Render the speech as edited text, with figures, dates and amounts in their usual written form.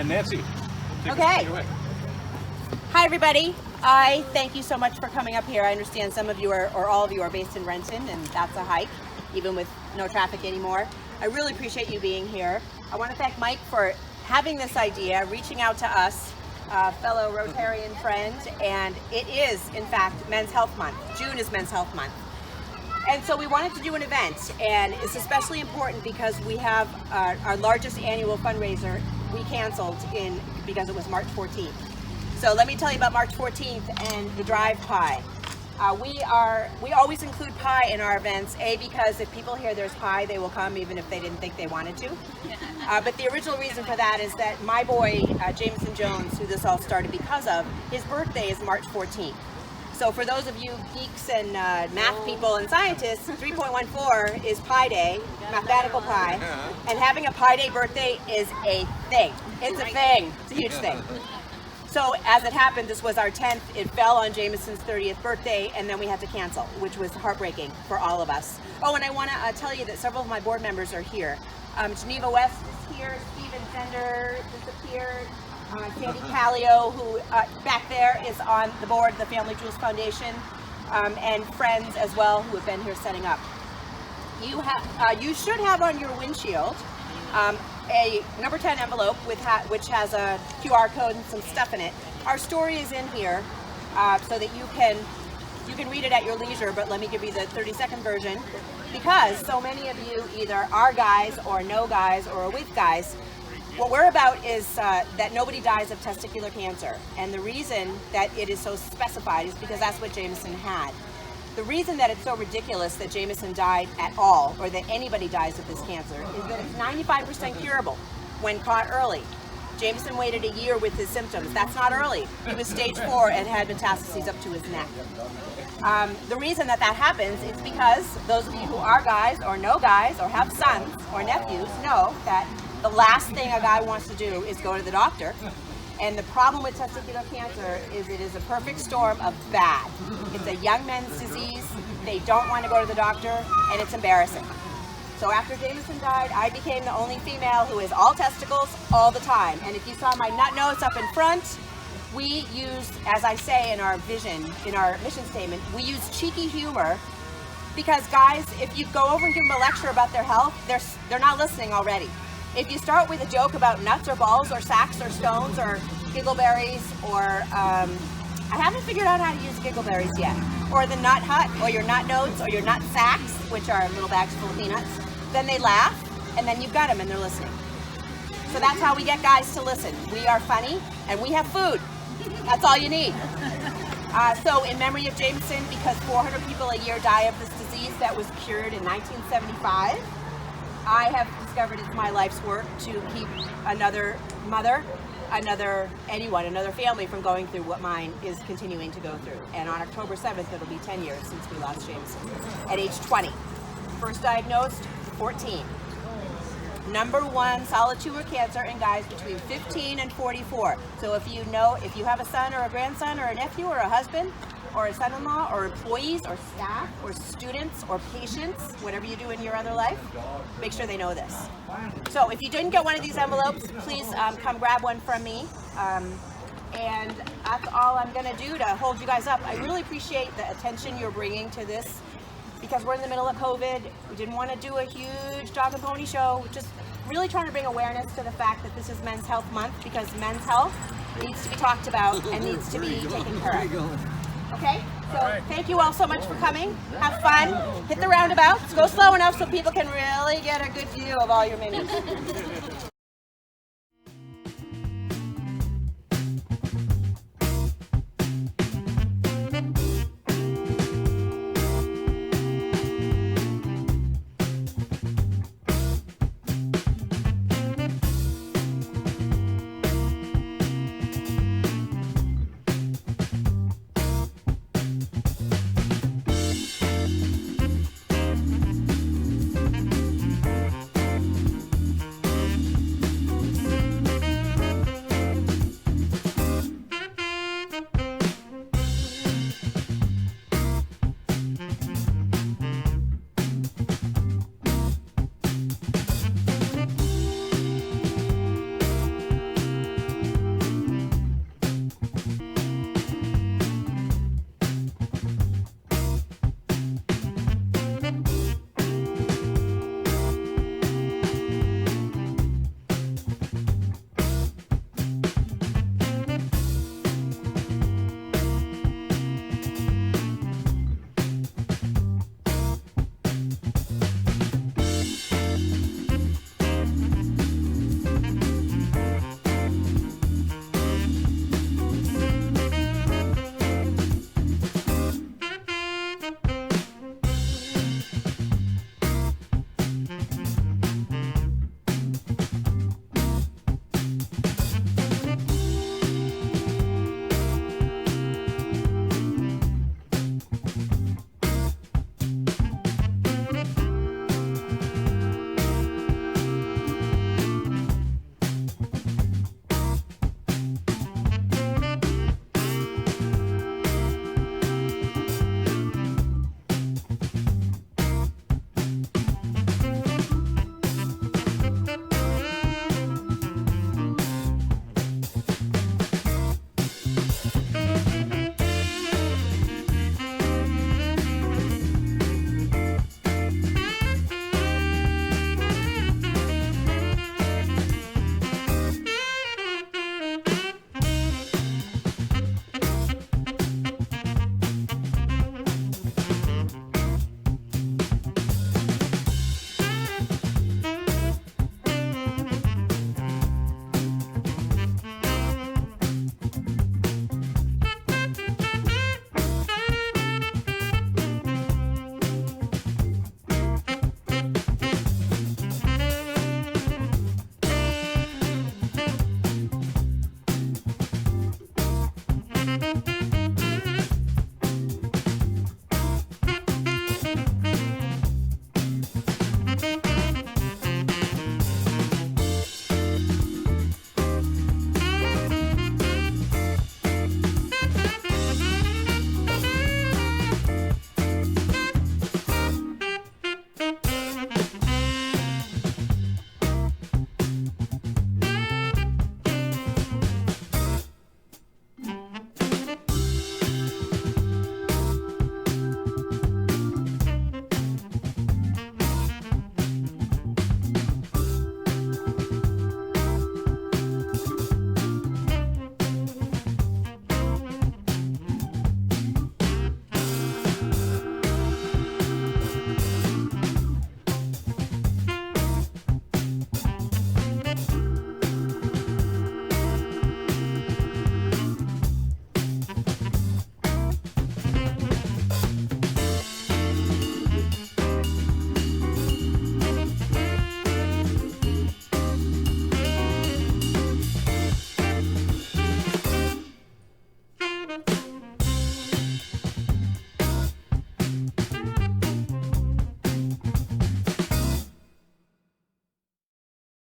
And Nancy, take Okay. it away. Hi, everybody. I thank you so much for coming up here. I understand some of you are, or all of you are based in Renton, and that's a hike, even with no traffic anymore. I really appreciate you being here. I want to thank Mike for having this idea, reaching out to us, fellow Rotarian friend, and it is, in fact, Men's Health Month. June is Men's Health Month. And so we wanted to do an event, and it's especially important because we have our largest annual fundraiser we canceled because it was March 14th. So let me tell you about March 14th and the Drive Pie. We always include pie in our events, because if people hear there's pie, they will come even if they didn't think they wanted to. But the original reason for that is that my boy, Jaimeson Jones, who this all started because of, his birthday is March 14th. So for those of you geeks and math people and scientists, 3.14 is Pi Day, mathematical pi, and having a Pi Day birthday is a thing. It's a thing. It's a huge thing. So as it happened, this was our 10th. It fell on Jameson's 30th birthday, and then we had to cancel, which was heartbreaking for all of us. Oh, and I want to tell you that several of my board members are here. Geneva West is here. Stephen Zender disappeared. Sandy Callio, who back there is on the board of the Family Jewels Foundation, and friends as well who have been here setting up. You should have on your windshield a number 10 envelope which has a QR code and some stuff in it. Our story is in here so that you can read it at your leisure, but let me give you the 30-second version. Because so many of you either are guys or know guys or are with guys, what we're about is that nobody dies of testicular cancer. And the reason that it is so specified is because that's what Jaimeson had. The reason that it's so ridiculous that Jaimeson died at all, or that anybody dies of this cancer, is that it's 95% curable when caught early. Jaimeson waited a year with his symptoms. That's not early. He was stage 4 and had metastases up to his neck. The reason that happens is because those of you who are guys or know guys or have sons or nephews know that the last thing a guy wants to do is go to the doctor. And the problem with testicular cancer is it is a perfect storm of bad. It's a young men's disease. They don't want to go to the doctor, and it's embarrassing. So after Jaimeson died, I became the only female who is all testicles all the time. And if you saw my nut nose up in front, we used, as I say in our vision, in our mission statement, we use cheeky humor because guys, if you go over and give them a lecture about their health, they're not listening already. If you start with a joke about nuts or balls or sacks or stones or giggleberries or, I haven't figured out how to use giggleberries yet, or the nut hut or your nut notes or your nut sacks, which are little bags full of peanuts, then they laugh and then you've got them and they're listening. So that's how we get guys to listen. We are funny and we have food. That's all you need. So in memory of Jaimeson, because 400 people a year die of this disease that was cured in 1975, I have discovered it's my life's work to keep another mother, another family from going through what mine is continuing to go through. And on October 7th, it'll be 10 years since we lost Jaimeson at age 20. First diagnosed, 14. Number 1 solid tumor cancer in guys between 15 and 44. So if you have a son or a grandson or a nephew or a husband or a son-in-law or employees or staff or students or patients, whatever you do in your other life, make sure they know this. So if you didn't get one of these envelopes, please come grab one from me. And that's all I'm going to do to hold you guys up. I really appreciate the attention you're bringing to this because we're in the middle of COVID. We didn't want to do a huge dog and pony show. Just really trying to bring awareness to the fact that this is Men's Health Month because men's health needs to be talked about and needs to be taken care of. Okay, so thank you all so much for coming. Have fun. Hit the roundabouts. Go slow enough so people can really get a good view of all your minis.